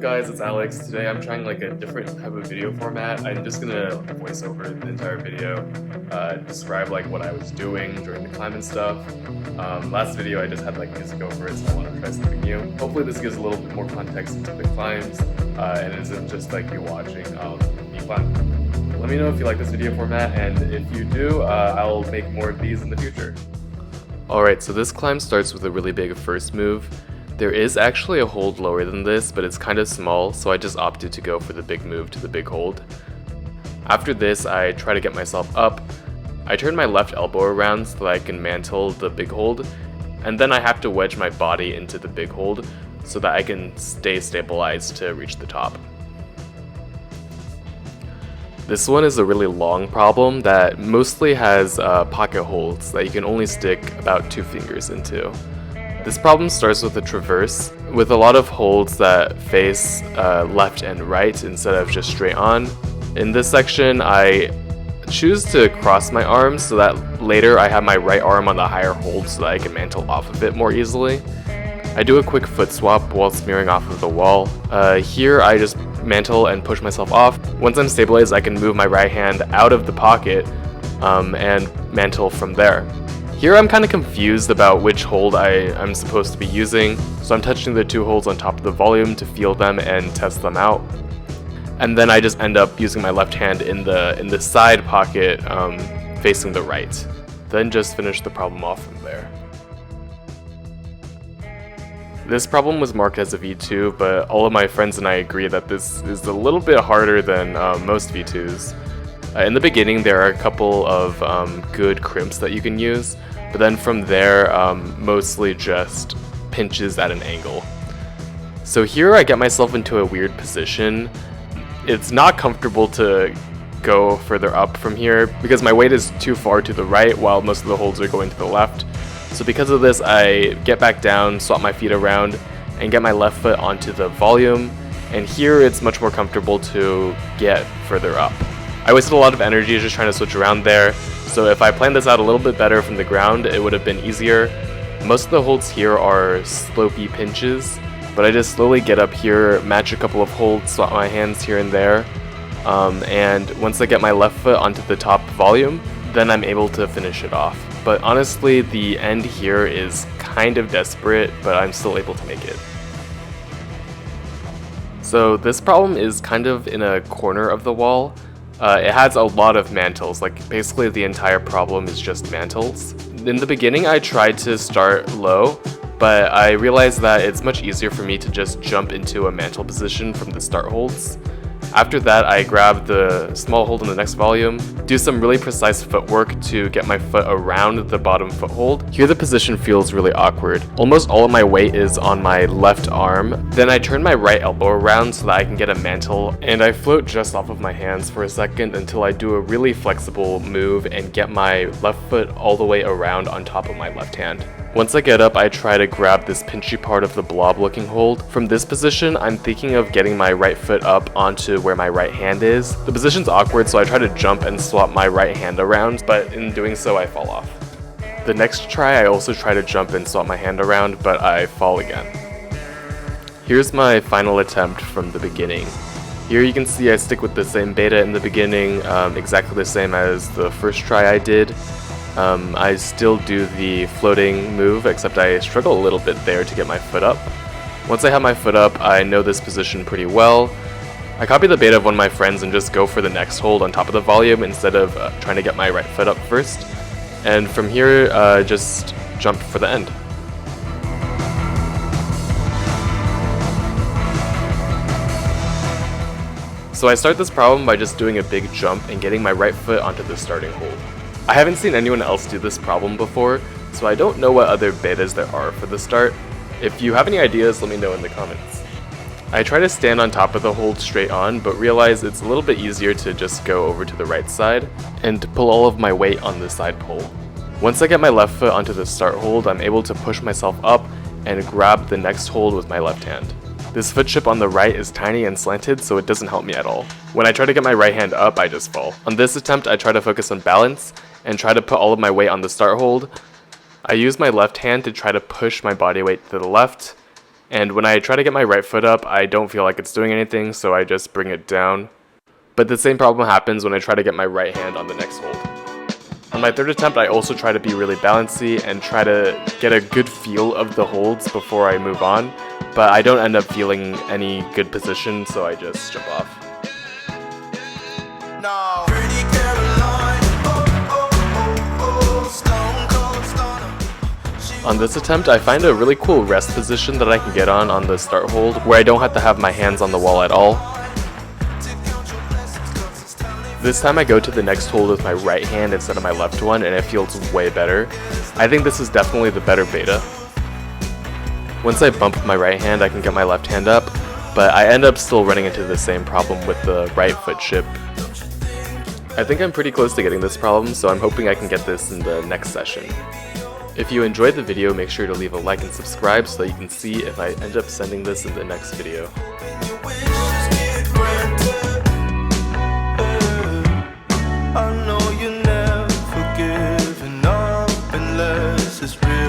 guys, it's Alex. Today I'm trying like a different type of video format. I'm just gonna voice over the entire video, describe like what I was doing during the climb and stuff. Last video I just had like music over it, so I want to try something new. Hopefully this gives a little bit more context into the climbs, and isn't just like you watching me climb. Let me know if you like this video format, and if you do, I'll make more of these in the future. Alright, so this climb starts with a really big first move. There is actually a hold lower than this, but it's kind of small, so I just opted to go for the big move to the big hold. After this, I try to get myself up. I turn my left elbow around so that I can mantle the big hold, and then I have to wedge my body into the big hold so that I can stay stabilized to reach the top. This one is a really long problem that mostly has pocket holds that you can only stick about 2 fingers into. This problem starts with a traverse, with a lot of holds that face left and right instead of just straight on. In this section, I choose to cross my arms so that later I have my right arm on the higher hold so that I can mantle off of it more easily. I do a quick foot swap while smearing off of the wall. Here I just mantle and push myself off. Once I'm stabilized, I can move my right hand out of the pocket and mantle from there. Here I'm kind of confused about which hold I'm supposed to be using, so I'm touching the 2 holds on top of the volume to feel them and test them out. And then I just end up using my left hand in the side pocket facing the right. Then just finish the problem off from there. This problem was marked as a V2, but all of my friends and I agree that this is a little bit harder than most V2s. In the beginning there are a couple of good crimps that you can use, but then from there mostly just pinches at an angle. So here I get myself into a weird position. It's not comfortable to go further up from here because my weight is too far to the right while most of the holds are going to the left. So because of this, I get back down, swap my feet around, and get my left foot onto the volume, and here it's much more comfortable to get further up. I wasted a lot of energy just trying to switch around there, so if I planned this out a little bit better from the ground, it would have been easier. Most of the holds here are slopey pinches, but I just slowly get up here, match a couple of holds, swap my hands here and there, and once I get my left foot onto the top volume, then I'm able to finish it off. But honestly, the end here is kind of desperate, but I'm still able to make it. So this problem is kind of in a corner of the wall. It has a lot of mantles, like basically the entire problem is just mantles. In the beginning I tried to start low, but I realized that it's much easier for me to just jump into a mantle position from the start holds. After that, I grab the small hold in the next volume, do some really precise footwork to get my foot around the bottom foothold. Here the position feels really awkward. Almost all of my weight is on my left arm. Then I turn my right elbow around so that I can get a mantle, and I float just off of my hands for a second until I do a really flexible move and get my left foot all the way around on top of my left hand. Once I get up, I try to grab this pinchy part of the blob looking hold. From this position, I'm thinking of getting my right foot up onto where my right hand is. The position's awkward, so I try to jump and swap my right hand around, but in doing so, I fall off. The next try, I also try to jump and swap my hand around, but I fall again. Here's my final attempt from the beginning. Here you can see I stick with the same beta in the beginning, exactly the same as the first try I did. I still do the floating move, except I struggle a little bit there to get my foot up. Once I have my foot up, I know this position pretty well. I copy the beta of one of my friends and just go for the next hold on top of the volume instead of trying to get my right foot up first. And from here, just jump for the end. So I start this problem by just doing a big jump and getting my right foot onto the starting hold. I haven't seen anyone else do this problem before, so I don't know what other betas there are for the start. If you have any ideas, let me know in the comments. I try to stand on top of the hold straight on, but realize it's a little bit easier to just go over to the right side and pull all of my weight on the side pole. Once I get my left foot onto the start hold, I'm able to push myself up and grab the next hold with my left hand. This foot chip on the right is tiny and slanted, so it doesn't help me at all. When I try to get my right hand up, I just fall. On this attempt, I try to focus on balance and try to put all of my weight on the start hold. I use my left hand to try to push my body weight to the left, And when I try to get my right foot up, I don't feel like it's doing anything, so I just bring it down. But the same problem happens when I try to get my right hand on the next hold. On my third attempt, I also try to be really bouncy and try to get a good feel of the holds before I move on, but I don't end up feeling any good position, so I just jump off. No. On this attempt, I find a really cool rest position that I can get on the start hold, where I don't have to have my hands on the wall at all. This time I go to the next hold with my right hand instead of my left one, and it feels way better. I think this is definitely the better beta. Once I bump my right hand, I can get my left hand up, but I end up still running into the same problem with the right foot chip. I think I'm pretty close to getting this problem, so I'm hoping I can get this in the next session. If you enjoyed the video, make sure to leave a like and subscribe so that you can see if I end up sending this in the next video. I know you